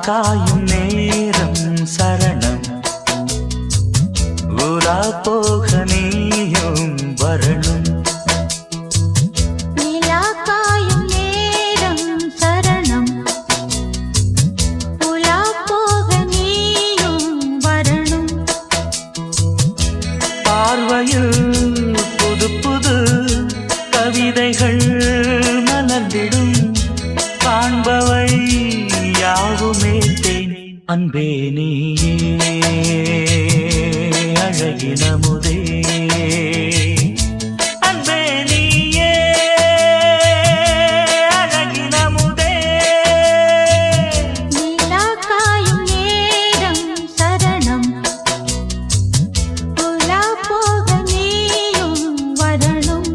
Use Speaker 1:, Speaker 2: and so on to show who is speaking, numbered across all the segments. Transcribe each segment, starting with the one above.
Speaker 1: காயும் நேரம் சரணம் உலா போக நீயும் வரணும்.
Speaker 2: நிலா காயும் நேரம் சரணம் உலா போக நீயும் வரணும்.
Speaker 1: பார்வையில் புது புது கவிதைகள் மலர்ந்திடும் காண்பவை யாவுமே தேன். அன்பே நீயே அழகின முதே அன்பே நீயே அழகின முதே.
Speaker 2: நிலா காயும் நேரம் சரணம் உலா போக நீயும் வரணும்.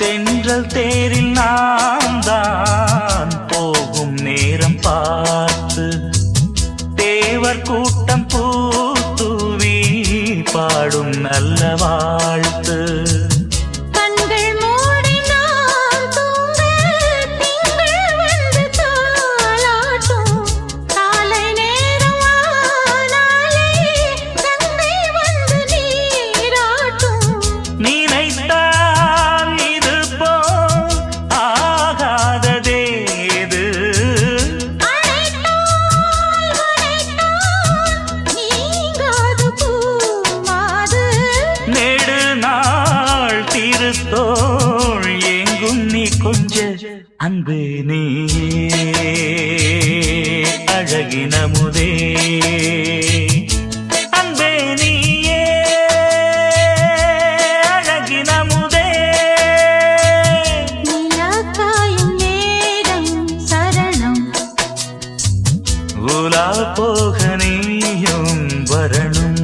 Speaker 1: தென்றல் தேரில் நாம் தான் போகும் நேரம் பார்த்து தேவர் கூட்டம் பூத்துவி பாடும் நல்ல வாழ்த்து.
Speaker 2: கண்கள் மூடினால் தூங்க திங்கள் வந்து தாலாட்டும். காலை நேரம் ஆனாலே கங்கை வந்து நீராட்டும்.
Speaker 1: நினைத்தால் இது போல் ஆகாததேது.
Speaker 2: நீங்காத பூமாது
Speaker 1: நெடுநாள் திருத்தோள் எங்கும் நீ கொஞ்ச அன்பு நீயே அழகின முதே அன்பே நீயே அழகின முதே.
Speaker 2: நிலா காயும் நேரம் சரணம்
Speaker 1: உலா போக நீயும் வரணும்.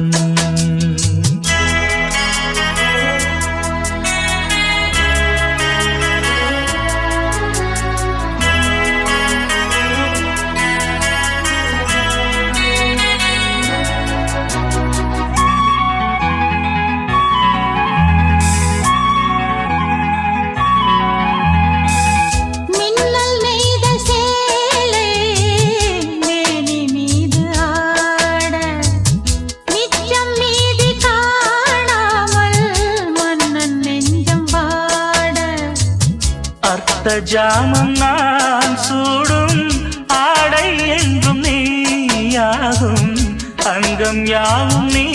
Speaker 2: மின்னல் நெய்த சேலை மேனி மீது ஆட மிச்சம் மீதி காணாமல் மன்னன் நெஞ்சம் வாட.
Speaker 1: அர்த்த ஜாமம் நான் சூடும் ஆடை என்றும் நீயாகும். அங்கம் யாவும் நீ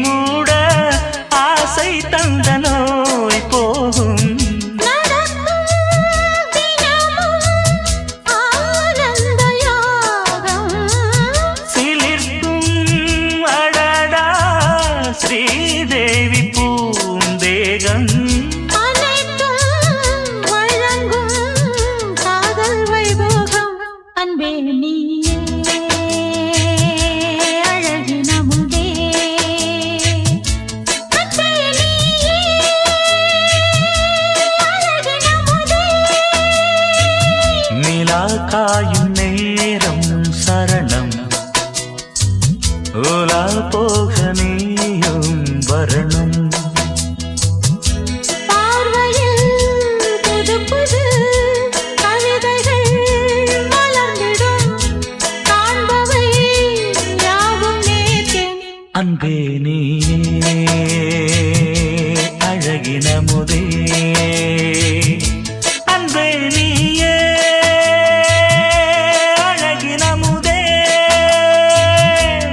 Speaker 1: மூட ஆசை தந்த நோய் போகும்.
Speaker 2: நடக்கும் தினமும் ஆனந்த யாகம்.
Speaker 1: சிலிர்க்கும் அடடா ஸ்ரீதேவி பூந்தேகம்.
Speaker 2: அனைத்தும் வழங்கும் காதல் வைபோகம். அன்பே நீயே அழகின முதே அன்பே நீயே அழகின முதே.
Speaker 1: நிலா காயும் நேரம் சரணம் உலா போக நீயும் வரணும்.
Speaker 2: பார்வையில் புது புது கவிதைகள் மலர்ந்திடும் காண்பவை யாவும் நேர்த்தேன்.
Speaker 1: அன்பே நீயே அழகின முதே அன்பே நீயே அழகின முதே.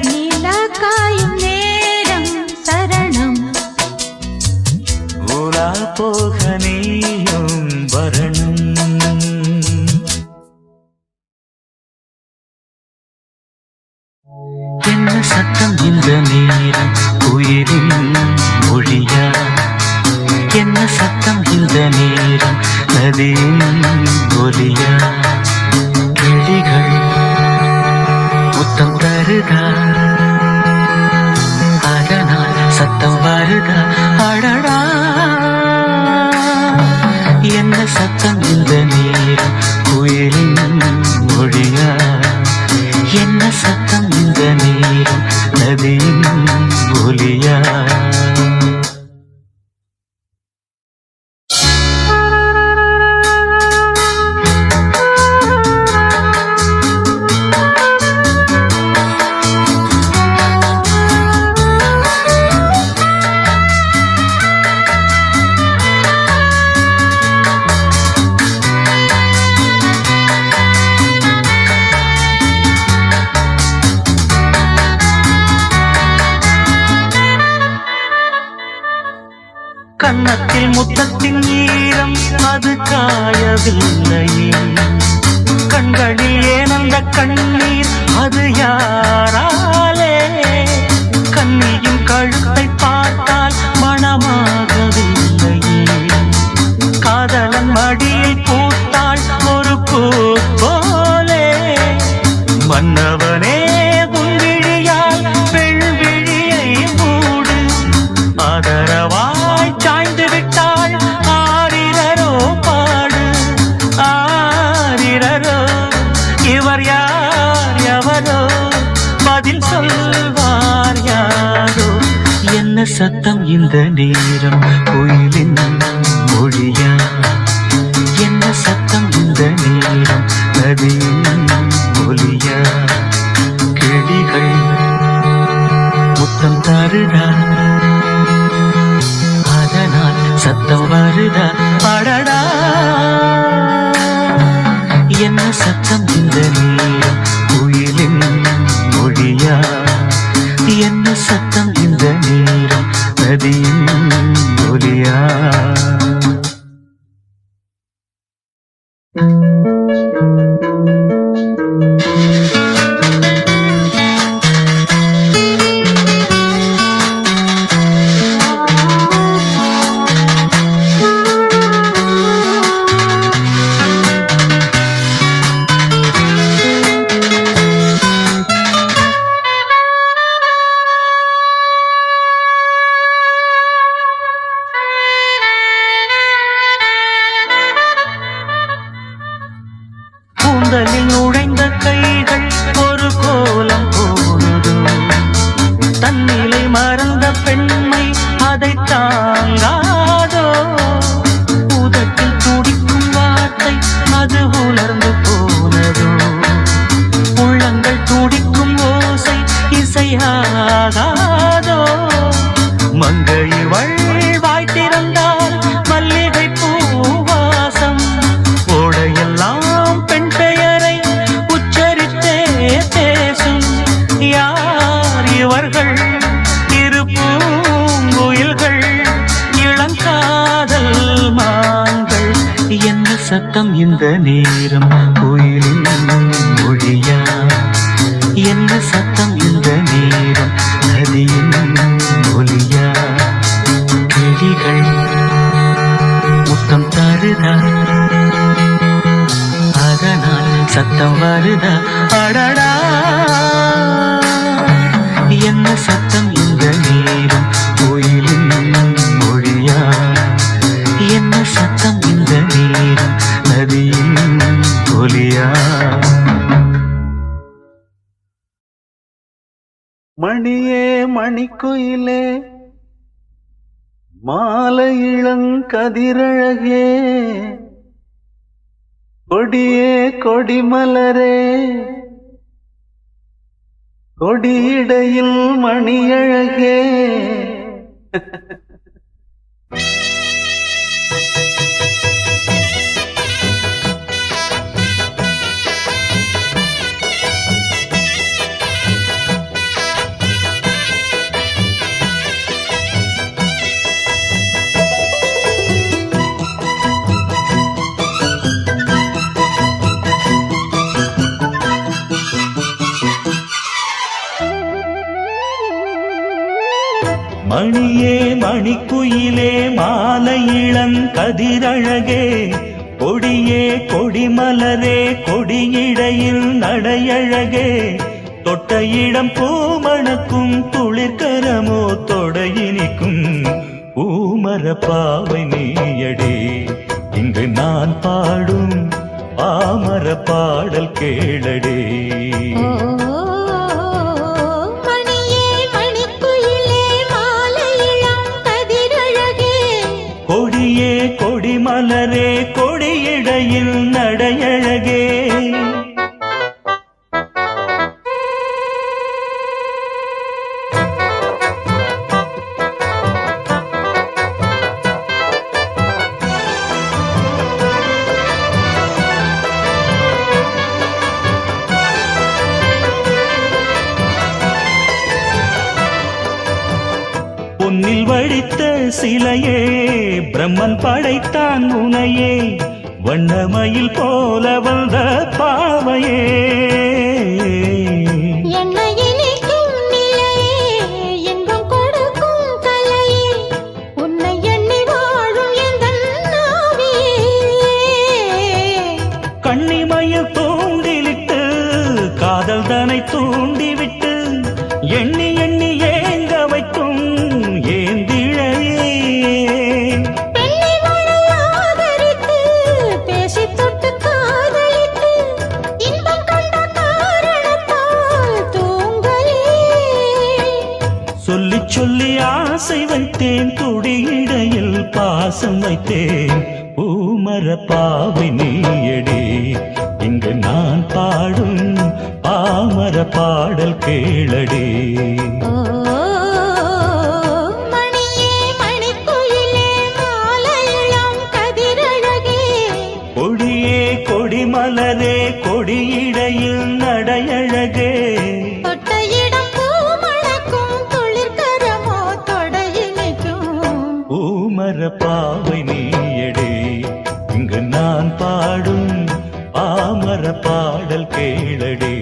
Speaker 2: நிலா காயும் நேரம் சரணம்
Speaker 1: உலா போக நீயும் வரணும். என்ன சத்தம் இந்த நேரம் உயிரின் மொழியா? என்ன சத்தம் இந்த நேரம் நதியின் ஒலியா? கிளிகள் முத்தம் தருதா அதனால் சத்தம் வருதா? அடடா முத்தத்தின் ஈரம் அது காயவில்லையே கண்களில் ஏனந்த கண்ணீர் அது யாராலே கண்ணியின் கழுத்தை பார்த்தால் மனமாகவில்லையே காதலன் மடியில் பூத்தாள் ஒரு பூ போலே மன்னவனே உன்விழியால் பெண்விழியை மூடு ஆதரவாய் சாய்ந்து விட்டாள் ஆரிரரோ பாடு ஆரிரரோ இவர் யார் எவரோ பதில் சொல்வார் யாரோ என்ன சத்தம் இந்த நேரம் கோயிலின் மொழியா என்ன சத்தம் இந்த நேரம் நதியின் ஒலியா கிளிகள் முத்தம் தருடா அதனால் சத்தம் வருதா அடடா என்ன சத்தம் இந்த நேரம் கோயிலின் மொழியா என்ன சத்தம் இந்த நேரம் நதியின் ஒலியா கூந்தலில் நுழைந்த கைகள் ஒரு கோலம் போடுதோ தன்னிலை மறந்த பெண்மை அதை தாங்காதோ உதட்டில் துடிக்கும் வார்த்தை அது உலர்ந்து போனதோ உள்ளங்கள் துடிக்கும் ஓசை இசையாகாதோ மங்கை வாய் திறந்தால் மல்லிகை பூவாசம் ஓடையெல்லாம் பெண் பெயரை உச்சரித்தே பேசும் யார் இவர்கள் இரு பூங்குயில்கள் இளங்காதல் மான்கள் என்ன சத்தம் இந்த நேரம் கோயிலின் மொழியா என்ன சத்தம் இந்த நேரம் நதியின் ஒலியா கிளிகள் முத்தம் தருதா அதனால் சத்தம் வருதா அடடா என்ன சத்தம் இந்த நேரம் கோயிலின் மொழியா என்ன சத்தம் இந்த நேரம் நதியின் ஒலியா மணியே மணிக்குயிலே மாலை இளங்கதிரழகே கொடியே கொடிமலரே கொடியிடையில் மணியழகே மணியே மணிக்குயிலே மாலை இளங்கதிரழகே கொடியே கொடிமலரே கொடியிடையில் நடையழகே தொட்ட இடம் பூமணக்கும் துளிர்கரமோ தொடையினிக்கும் பூமர பாவை நீயடே இங்கு நான் பாடும் பாமர பாடல் கேளடே கொடியே கொடிமலரே கொடியிடையில் நடையழகே பொன்னில் வடித்த சிலையே பிரம்மன் படைத்தான் உனையே வண்ணமயில் போல வந்த பாவையே
Speaker 2: என்னை இனிக்கும் நிலையே இன்பம் கொடுக்கும் கலையே உன்னை எண்ணி வாழும் எந்தன் நாவியே
Speaker 1: கண்ணிமையில் தூண்டிலிட்டு காதல் தனை தூண்டிவிட்டு எண்ணி எண்ணி ஏங்க வைக்கும் ஏந்திழையே
Speaker 2: பெண்ணை மழையாதரித்து பேசி தொட்டு காதலித்து இன்பம் கண்ட காரணத்தால் தூங்கலே
Speaker 1: சொல்லி சொல்லி ஆசை வைத்தேன் துடியிடையில் பாசம் வைத்தேன் பூமர பாவை நீயடி இங்கு நான் பாடும் பாமர பாடல் கேளடி
Speaker 2: ஓ மணியே மணிக்குயிலே மாலையிளம் கதிரழகே
Speaker 1: கொடியே கொடிமலரே கொடியிடையில் நடையழகே
Speaker 2: தொட்ட இடம் பூ மணக்கும் துளிர்கரமோ தொடையினைக்கும்
Speaker 1: பூமர பாவை நீயடி இங்கு நான் பாடும் பாமர பாடல் கேளடி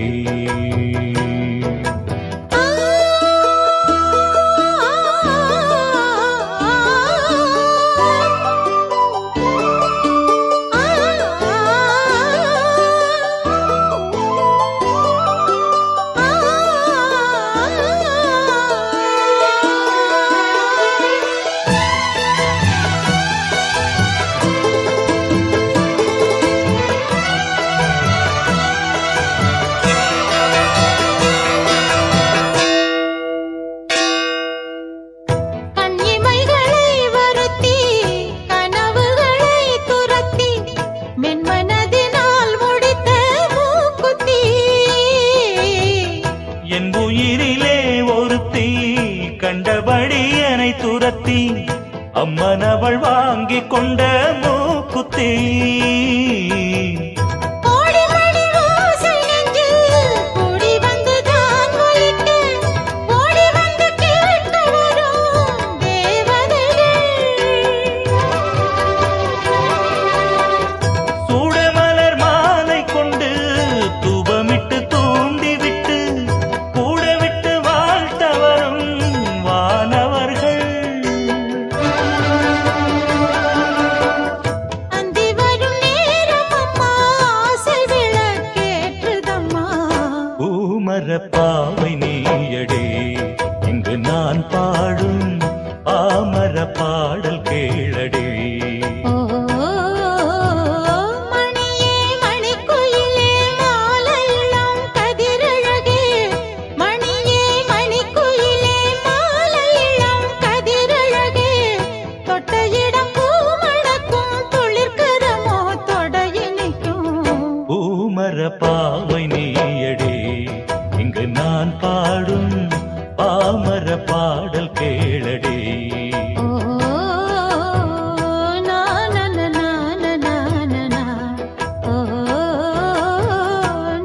Speaker 2: கண்ணிமைகளை வருத்தி கனவுகளை துரத்தி மென்மனதினால் முடித்த மூக்குத்தி
Speaker 1: என் உயிரிலே ஒருத்தி கண்டபடி என்னை துரத்தி அம்மன் அவள் வாங்கிக் கொண்ட மூக்குத்தி
Speaker 2: கோடி மணி ஓசை நெஞ்சில் கூடி வந்துதான் ஒலிக்க ஓடி வந்து கேட்க வரும் தேவதைகள்
Speaker 1: சூடமலர் மாலை கொண்டு தூபமிட்டு தூண்டிவிட்டு கூட விட்டு வாழ்த்த வரும் வானவர்கள்
Speaker 2: அந்தி வரும் நேரம் அம்மா ஆசை விளக்கேற்றுதம்மா
Speaker 1: பூமர பாவை நீயடே இங்கு நான் பாடும் பாமர பாடல் கேளடே
Speaker 2: ஓ மணியே மணிக்குயிலே மாலையிளம் கதிரழகே மணியே மணிக்குயிலே மாலையிளம் கதிரழகே தொட்ட இடம் பூ மணக்கும் துளிர்கரமோ தொடையினைக்கும்
Speaker 1: பூமர பாவை நீயடே இங்கு நான் பாடும் பாமர பாடல் கேளடே
Speaker 2: ஓ நா நா நா நா நா நா நா ஓ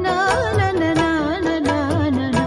Speaker 2: நா நா நா நா நா நா நா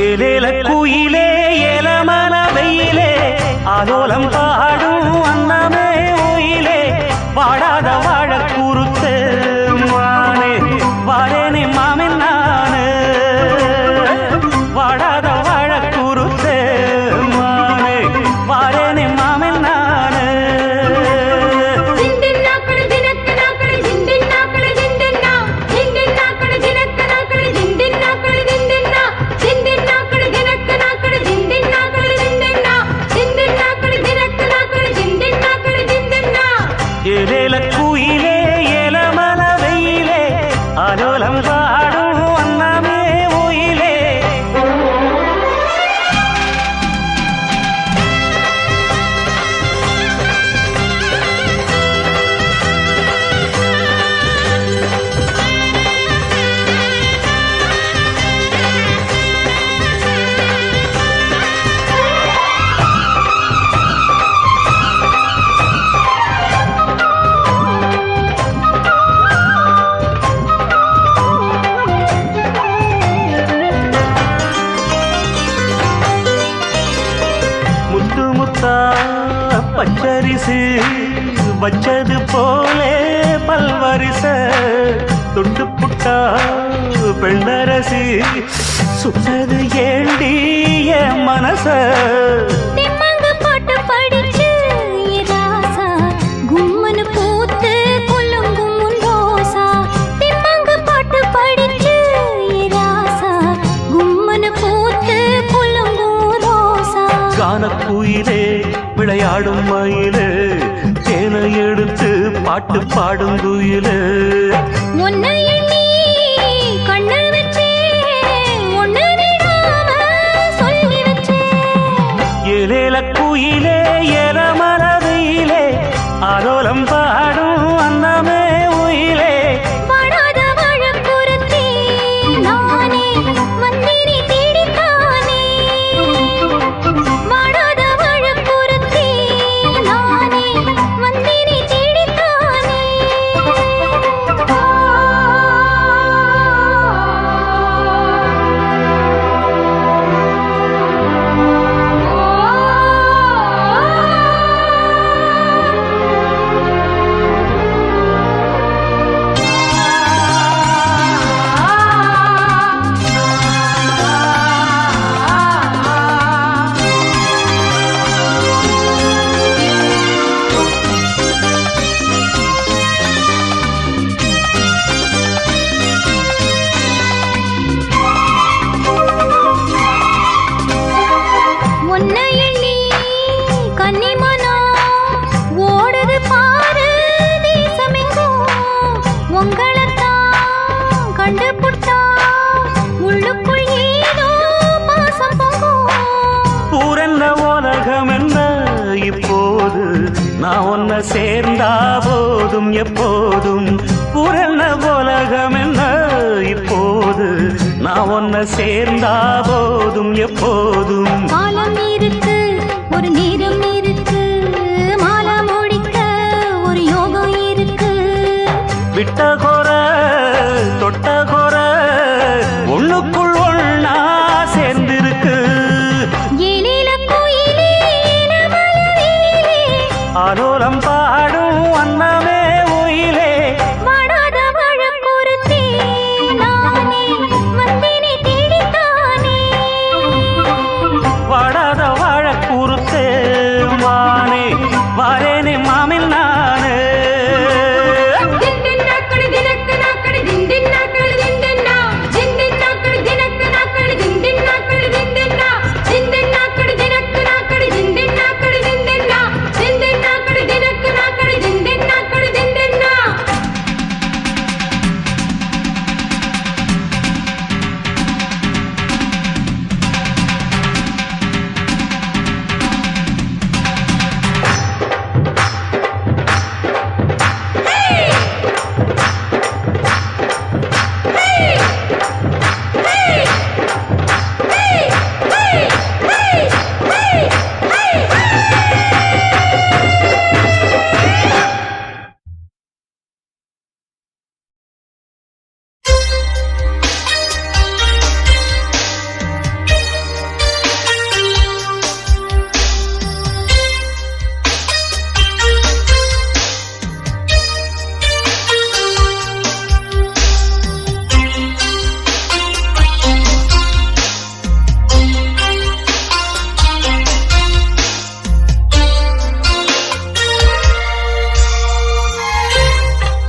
Speaker 1: ஏலேல குயிலே ஏலமன வெயிலே ஆலோலம் பாடும் அன்னமே உயிலே வாடாத வாழ குறுத்து மானே வாரேனே மாமன் நானு வாடாத வாழ குறுத்து மானே வாரேனே மாமன் நானு
Speaker 2: ஜிந்தின் நாக்கட ஜினக்க நாக்கட ஜிந்தின் நா ஜிந்தின் நாக்கட ஜினக்க நாக்கட ஜிந்தின் நாக்கட ஜிந்தின்
Speaker 1: வச்சது போலே பல்வரிச தொட்டு புட்டா பெண்ணரசி சுட்டது ஏண்டி என் மனச
Speaker 2: திம்மங்க பாட்டு படிச்சு ராசா கும்மனு பூத்து குலுங்கும் உன் ரோசா திம்மங்க பாட்டு படிச்சு ராசா கும்மனு பூத்து குலுங்கும் ரோசா
Speaker 1: கானக்குயிலே விளையாடும் மயிலே தேனை எடுத்து பாட்டு பாடும் குயிலே
Speaker 2: உன்னை எண்ணி கண்ணு வச்சே ஒண்ணு விடாம சொல்லி வச்சே
Speaker 1: ஏலேல குயிலே ஏல மலரிலே ஆரோலம் பாடும் அன்னமே உயிலே
Speaker 2: வாடாத வாழக்குறுத்தி நானே வந்தினி தேடித்தானே வாடாத வாழக்குறுத்தி நானே வந்தினி தேடித்தானே உன்னை எண்ணி கன்னிமனா ஓடுது பாரு தேசமெங்கும் உங்களைத்தான் கண்டுபுட்டா உள்ளுக்குள் ஏதோ பாசம் பொங்கும்
Speaker 1: பூரன்ன உலகம் என்ன இப்போது நான் உன்னை சேர்ந்தா போதும் எப்போதும் பூரன்ன உலகம் என்ன இப்போது நான் உன்னை சேர்ந்தா போதும் எப்போதும்
Speaker 2: காலம் இருக்கு ஒரு நேரம் இருக்கு மாலை முடிக்க ஒரு யோகம் இருக்கு
Speaker 1: விட்ட கோர தொட்ட கோர ஒண்ணுக்குள் ஒண்ணா சேர்ந்திருக்கு
Speaker 2: ஏலேல கோயிலே மலரிலே
Speaker 1: ஆலோலம் பாடும் அன்னமே உயிலே
Speaker 2: வாடாத வாழக்குறுத்தி நானே வந்தினி தேடித்தானே
Speaker 1: வாடாத வாழ கூறுத்தே மானே வாரேனே மாமில் நானே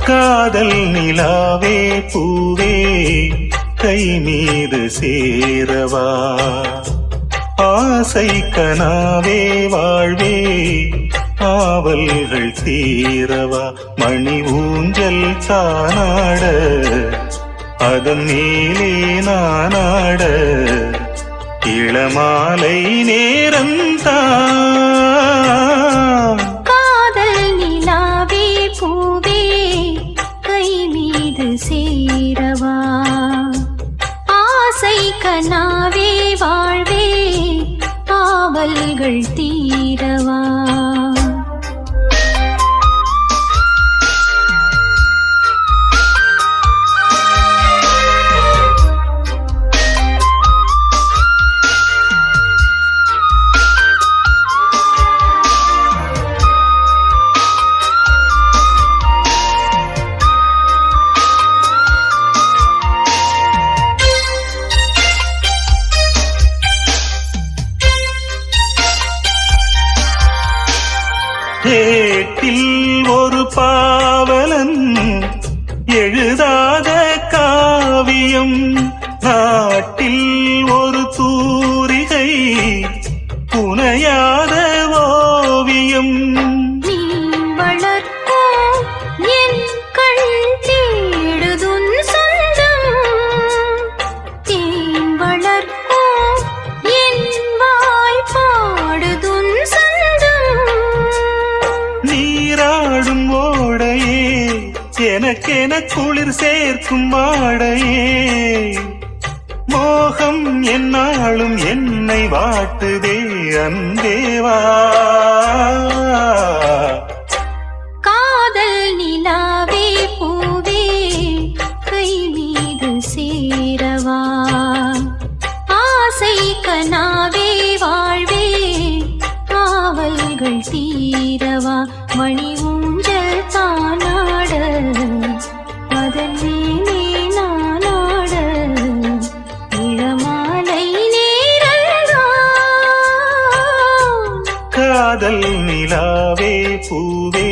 Speaker 3: காதல் நிலாவே பூவே கை மீது சேரவா ஆசை கனாவே வாழ்வே ஆவல்கள் தீரவா மணி ஊஞ்சல் தானாட அதன் மேலே நானாட இளமாலை நேரம்தான்
Speaker 2: காதல் நிலாவே பூவே கை மீது சேரவா ஆசை கனாவே வாழ்வே ஆவல்கள் தீரவா
Speaker 3: ஏட்டில் ஒரு பாவலன் எழுதாத காவியம், நாட்டில் ஒரு தூரிகை புனையாத ஓவியம்.
Speaker 2: நீ வளர்க்கோ என் கண் தேடுதுன் சொந்தம், தேன் வளர்க்கோ என் வாய் பாடுதுன் சொந்தம்.
Speaker 3: நீராடும் ஓடையே எனக்கென குளிர் சேர்க்கும் வாடையே, மோகம் என்னாலும் என்னை வாட்டுதே அன்பேவா.
Speaker 2: காதல் நிலாவே பூவே கை மீது சேரவா, ஆசை கனாவே வாழ்வே காவல்கள் தீரவா. மணி ஊஞ்சல் தானாட அதன் மேலே நானாட, இளமாலை நேரம்தான்.
Speaker 3: காதல் நிலாவே பூவே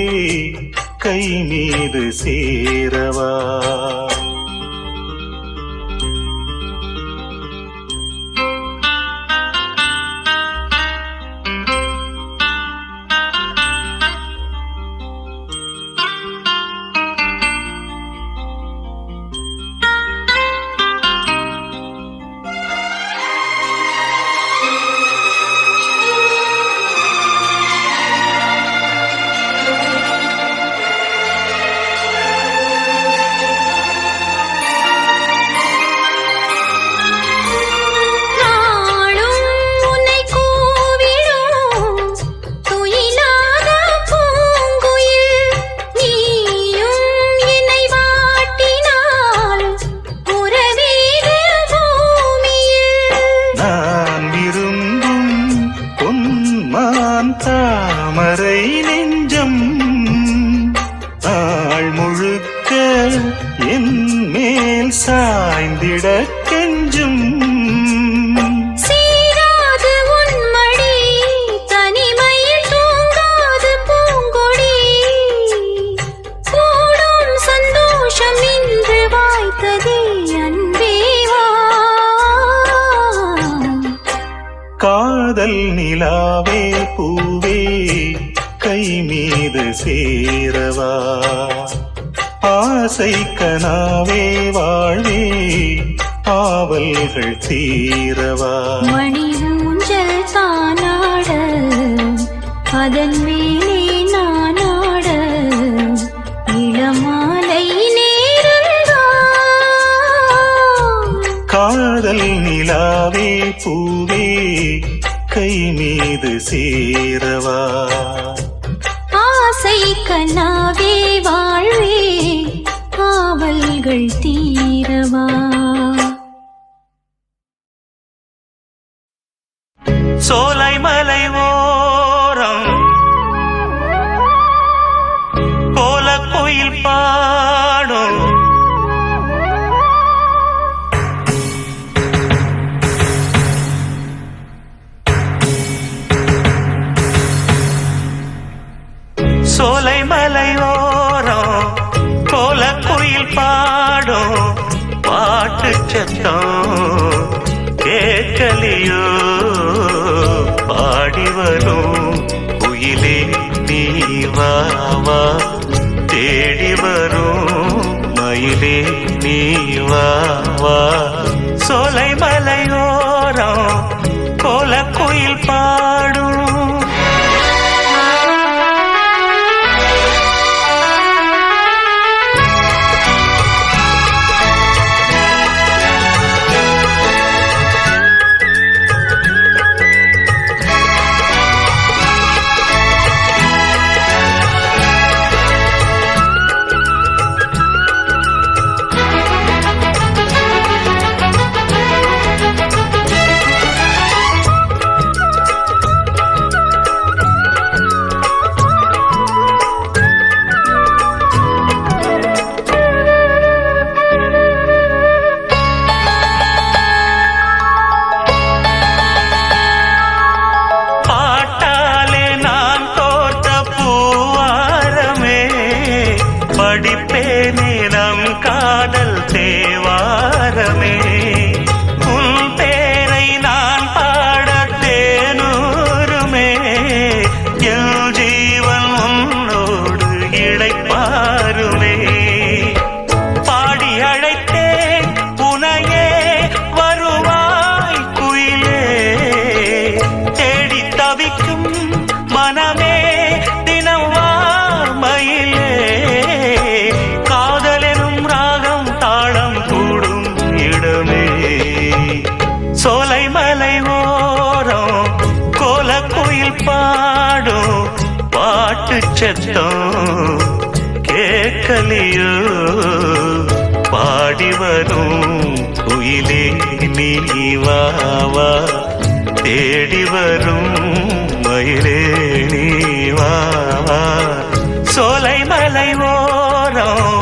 Speaker 3: கை மீது சேரவா.
Speaker 2: நாளும் உன்னை கூவிடும் துயிலாத பூங்குயில், நீயும் என்னை வாட்டினால் உறவீடு பூமியில்.
Speaker 3: நான் விரும்பும் பொன்மான் தாமரை நெஞ்சம், நாள் முழுக்க என் மேல் சாய்ந்திட கெஞ்சும்.
Speaker 2: சீராது உன் மடி தனிமையில் தூங்காது பூங்கொடி, கூடும் சந்தோஷம் இன்று வாய்த்ததே அன்பேவா.
Speaker 3: காதல் நிலாவே பூவே கை மீது சேரவா, ஆசை கனாவே வாழ்வே ஆவல்கள் தீரவா.
Speaker 2: மணி ஊஞ்சல் தானாட அதன் மேலே நானாட, இளமாலை நேரம்தான்.
Speaker 3: காதல் நிலாவே பூவே கை மீது சேரவா,
Speaker 2: ஆசை கனாவே வாழ்வே காவல்கள் தீரவா.
Speaker 1: சோலை மலை ஓரம் கோலக்குயில் பாடும், சோலை மலை ஓரம் கோலக்குயில் பாடும், பாட்டு சத்தம் கேட்கலியோ பாடி வரும் குயிலே நீ வா வா, தேடி வரும் மயிலே நீ வா வா. சோலை மலையோரம் கோலக்குயில் பாடும். படிப்பேனே நம் காதல் தேவாரமே உன் பேரை நான் பாட தேனூருமே என் ஜீவன் உன்னோடு இளைப்பாருமே பாடி அழைத்தேன் உனையே வருவாய் குயிலே தேடி தவிக்கும் மனமே தினம் வா மயிலே காதலெனும் ராகம் தாளம் கூடும் இடமே சோலை மலை ஓரம் கோலக்குயில் பாடும் பாட்டு சத்தம் கேட்கலியோ பாடி வரும் குயிலே நீ வா வா தேடி வரும் மயிலே நீ வா வா சோலை மலை ஓரம்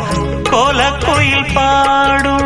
Speaker 1: கோலக்குயில் பாடும்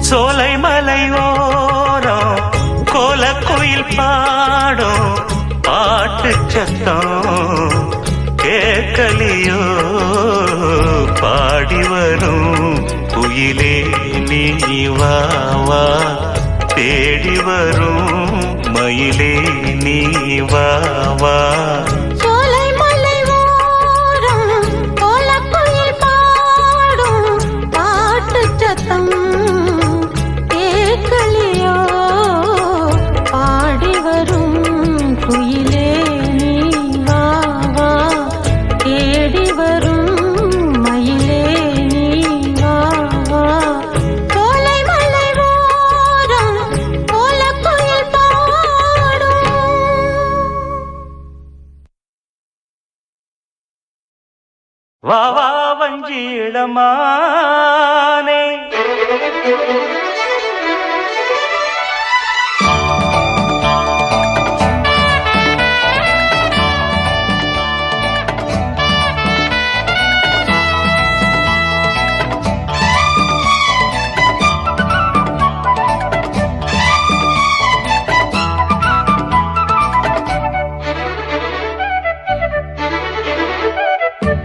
Speaker 1: சோலை மலை ஓரம் கோலக்குயில் பாடும் பாட்டு சத்தம் கேட்கலியோ பாடி வரும் குயிலே நீ வா வா தேடி வரும் மயிலே நீ வா வா வா வா வஞ்சிடமானே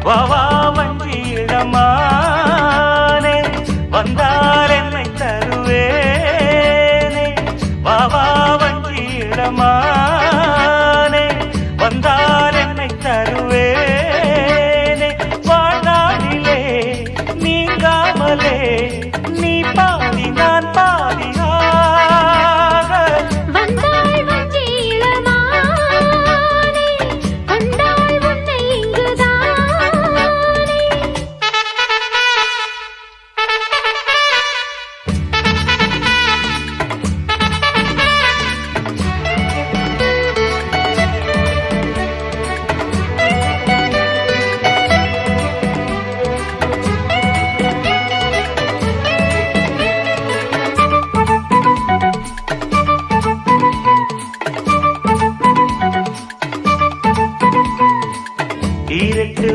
Speaker 1: வா வா வஞ்சிடமானே வந்தால் என்னை தருவேனே வா வா வஞ்சிடமானே வந்தால் என்னை தருவேனே வாழ்நாளிலே நீங்காமலே நீ பாதி நான் பாதியாக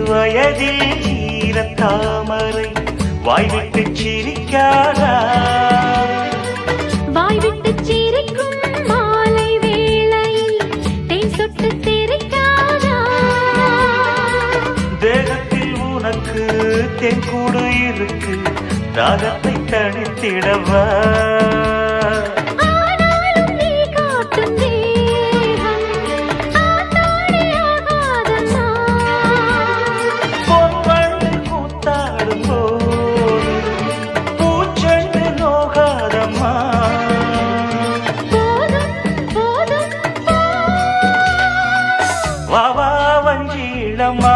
Speaker 1: வயதில் ஈரத்தாமரை வாய்விட்டு சிரிக்காதா
Speaker 2: வாய்விட்டு சிரிக்கும் மாலை வேளையில் தேன் சொட்டு தெரிக்காதா
Speaker 1: தேன் கூடு இருக்கு தாகத்தை தணித்திடவா
Speaker 2: ஆனாலும் நீ காட்டும் தேகம் ஆத்தாடியாகாதம்மா.
Speaker 1: பொன்வண்டு கூத்தாடும் போது பூச்செண்டு நோகாதம்மா
Speaker 2: போதும் போதும் போ.
Speaker 1: வா வா வஞ்சிடம்மா